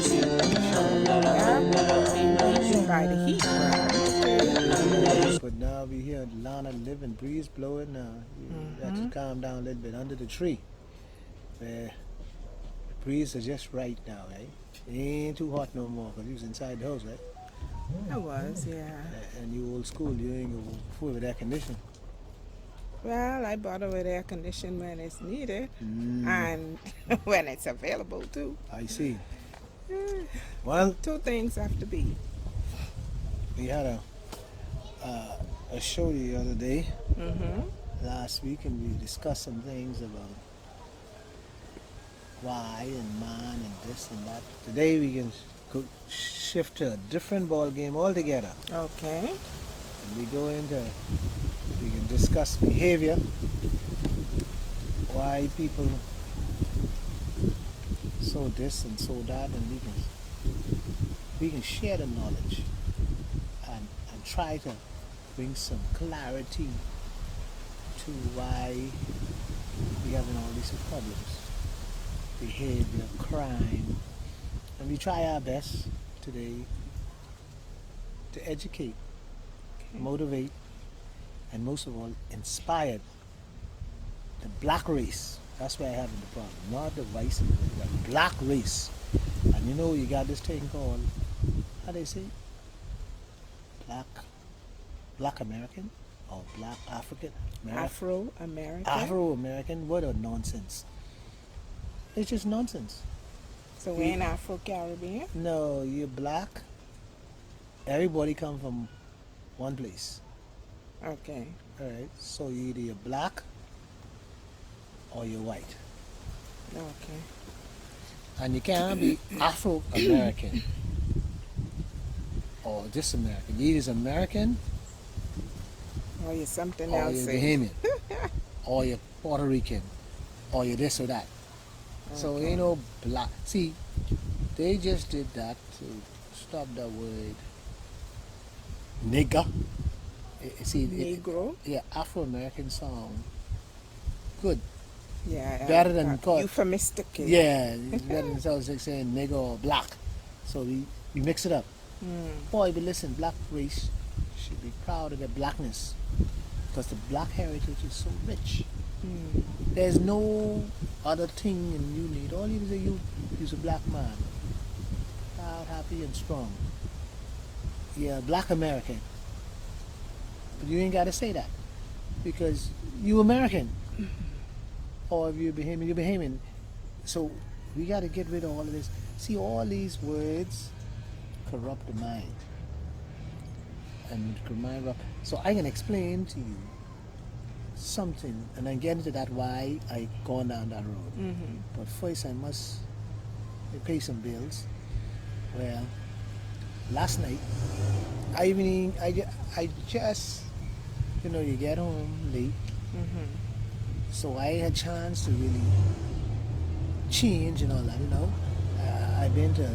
By the heat, But now we hear Lana living, breeze blowing. You have to calm down a little bit under the tree. Where the breeze is just right now, right? It ain't too hot no more because you was inside the house, right? I was, yeah. And you old school, you ain't go full with air conditioning. Well, I bother with air conditioning when it's needed Mm, and when it's available too. I see. Well, Two things have to be. we had a show the other day, Mm-hmm. last week, and we discussed some things about why and man and this and that. Today we can go shift to a different ball game altogether. Okay. And we can discuss behavior, why people so this and so that, and we can share the knowledge and try to bring some clarity to why we having all these problems. Behavior, crime, and we try our best today to educate, motivate, and most of all, inspire the black race. That's why I have the problem, not the white, the black race. And you know, you got this thing called, how they say, black American or black African American. Afro-American. Afro-American, what a nonsense. It's just nonsense. So we're in Afro-Caribbean? No, you're black. Everybody come from one place. Okay. All right. So either you're black or you're white. Okay. And you can't be Afro-American or just American. You either American Or you're something or else. you're Bahamian or you're Puerto Rican or you're this or that. So Okay. ain't no black. See, they just did that to stop the word nigger. See, Negro? yeah, Afro-American sound good. Yeah. Better than call. Euphemistic. Yeah, it's better than saying nigger or black. So we mix it up. Boy, but listen, black race should be proud of their blackness because the black heritage is so rich. There's no other thing and you need. All you need is you're a black man. Proud, happy, and strong. Yeah, black American. But you ain't got to say that because you American. Or if you're Bahamian, you're Bahamian. So we got to get rid of all of this. See, all these words corrupt the mind. And mind corrupt. So I can explain to you something, and I get into that why I gone down that road. But first I must pay some bills. Well, last night, I just, you get home late, so I had a chance to really change and all that. I've been to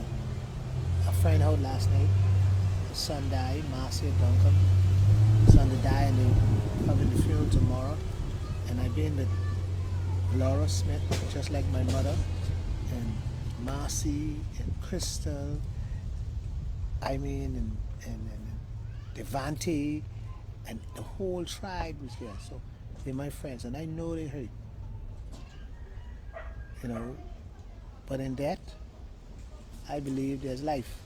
a friend house last night. The son died, Marcia Duncan. Son to die, and they're having the funeral tomorrow. And I've been with Laura Smith, just like my mother, and Marcy and Crystal, and Devante, and the whole tribe was there. So they're my friends, and I know they hurt. But in that, I believe there's life.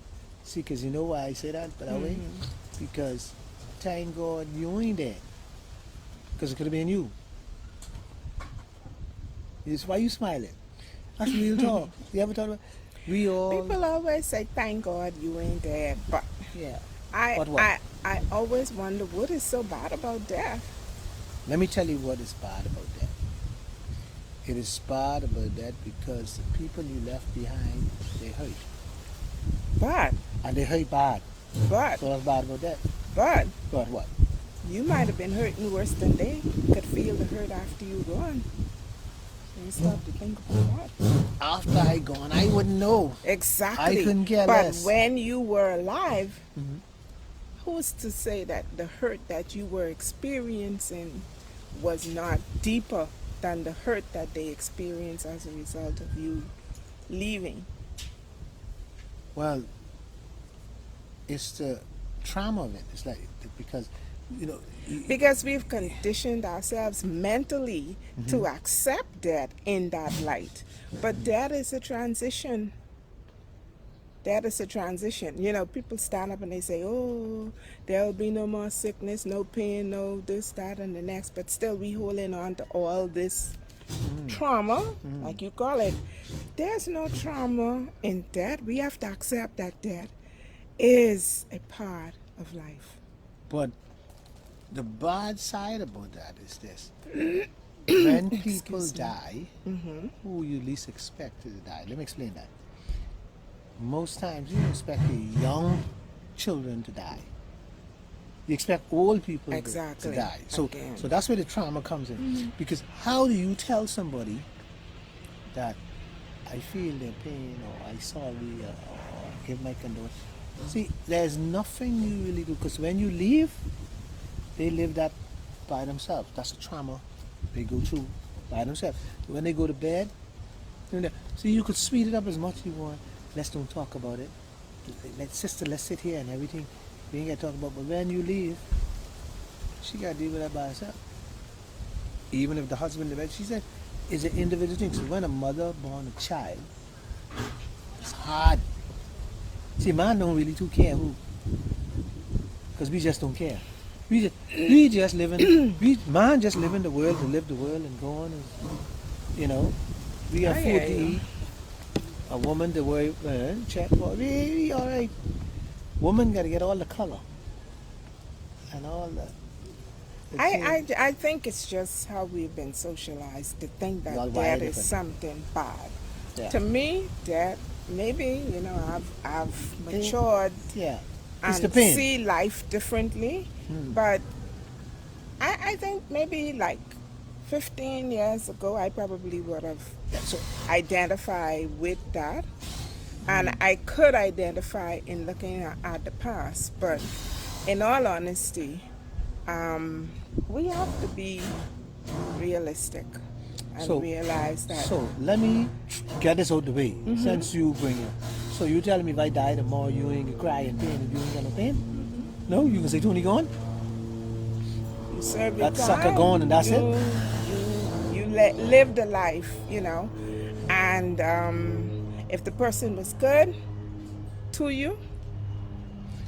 See, because you know why I say that, by the way? Because thank God you ain't there. Because it could have been you. It's why you smiling. That's real talk. You ever thought about we all People always say, thank God you ain't dead. But yeah. I, But what? I always wonder what is so bad about death. Let me tell you what is bad about that. It is bad about that because the people you left behind, they hurt. But And they hurt bad. But So what's bad about that? but But what? you might have been hurting worse than they could feel the hurt after you gone. So you stop to think about that. After I gone, I wouldn't know. Exactly. I couldn't care but less. when you were alive, who's to say that the hurt that you were experiencing was not deeper than the hurt that they experienced as a result of you leaving? Well, it's the trauma of it. It's like, because, you know, Because we've conditioned ourselves mentally to accept that in that light. But that is a transition. That is a transition. You know, people stand up and they say, oh, there'll be no more sickness, no pain, no this, that, and the next. But still, we holding on to all this trauma, like you call it. There's no trauma in that. We have to accept that that is a part of life. but the bad side about that is this. When people Excuse me. die, who you least expect to die. Let me explain that. Most times you expect the young children to die. You expect old people Exactly. to die. So Again. so that's where the trauma comes in. Because how do you tell somebody that I feel their pain, or I sorry, or give my condolence? See, there's nothing you really do, because when you leave, they live that by themselves. That's a trauma they go through by themselves. When they go to bed, see, you could speed it up as much as you want. Let's don't talk about it. Let's sit here and everything. We ain't got to talk about. But when you leave, she got to deal with that by herself. Even if the husband in the bed, she said, it's an individual thing. So when a mother born a child, it's hard. See, man don't really too care who, because we just don't care. We just live in man just live in the world to live the world and go on, and you know, we got I food hear to you. eat, a woman to worry, check for. We all right. Woman got to get all the color and all the I think it's just how we've been socialized to think We all that wired that is different. something bad. Yeah. To me, that maybe, you know, I've matured Yeah, it's and the pain. see life differently. But I think maybe like 15 years ago, I probably would have identified with that. And I could identify in looking at the past. But in all honesty, we have to be realistic and So- realize that. So let me get this out the way. Since you bring it, so you tell me if I die tomorrow, you ain't gonna cry in pain, and you ain't got no pain. No, you can say Tony gone. You serve your That time. sucker gone and that's it? Live the life, you know. And if the person was good to you,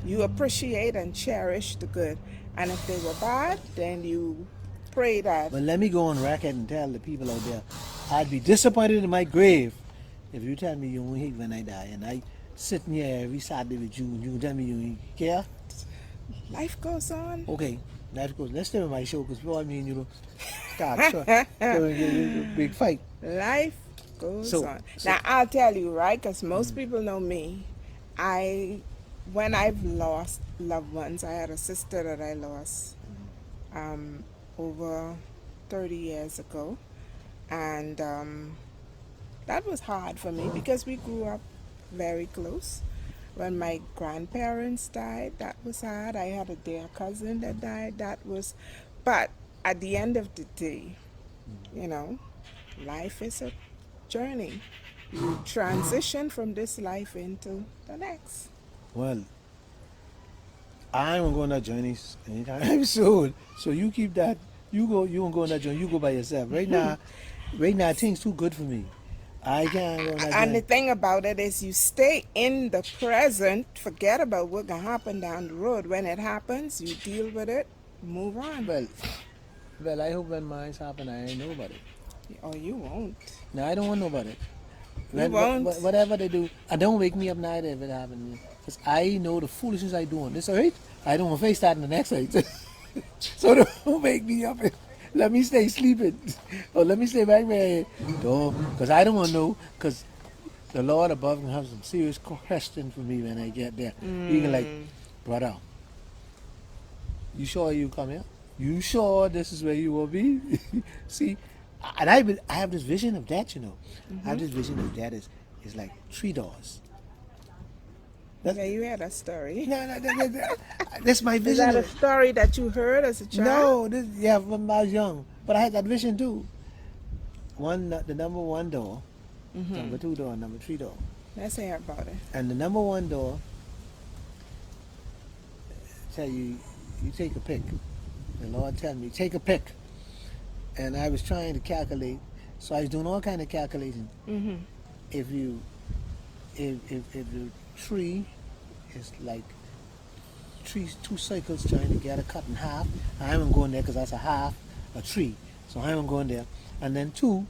you appreciate and cherish the good. And if they were bad, then you pray that. But let me go on record and tell the people out there, I'd be disappointed in my grave if you tell me you won't hate when I die, and I sitting here every Saturday with you, and you tell me you ain't care. Life goes on. Okay, that goes. Let's stay with my show, because before me and you start a big fight. Life goes So- on. so- Now I'll tell you, right? Because most people know me. When I've lost loved ones, I had a sister that I lost over 30 years ago, and that was hard for me because we grew up very close. When my grandparents died, that was hard. I had a dear cousin that died. That was, but at the end of the day, you know, life is a journey. You transition from this life into the next. Well, I ain't gonna go on that journey anytime soon. So you keep that. You won't go on that journey. You go by yourself. Right now, things too good for me. I can't go on that And the journey. thing about it is you stay in the present, forget about what can happen down the road. When it happens, you deal with it, move on. Well, I hope when mine's happen, I ain't know about it. Or you won't. No, I don't want to know about it. You won't. Whatever they do, and don't wake me up neither if it happens. Because I know the foolishness I do on this earth. I don't want to face that in the next earth. So don't wake me up. Let me stay sleeping. Or let me stay back there. Don't, because I don't want to know. Because the Lord above can have some serious question for me when I get there. He can like, brother, you sure you come here? You sure this is where you will be? See, and I have this vision of that, you know. I have this vision of that is like 3 doors. Yeah, you had a story. No, that's my Is vision. that a of- story that you heard as a child? No, yeah, when I was young. But I had that vision too. The number 1 door, number 2 door, number 3 door. Let's hear about it. And the number one door, tell you, you take a pick. The Lord tell me, take a pick. And I was trying to calculate, so I was doing all kind of calculating. Mm-hmm. If the tree is like two circles trying to get a cut in half, I'm going there because that's a half a tree. So I'm going there. And then two,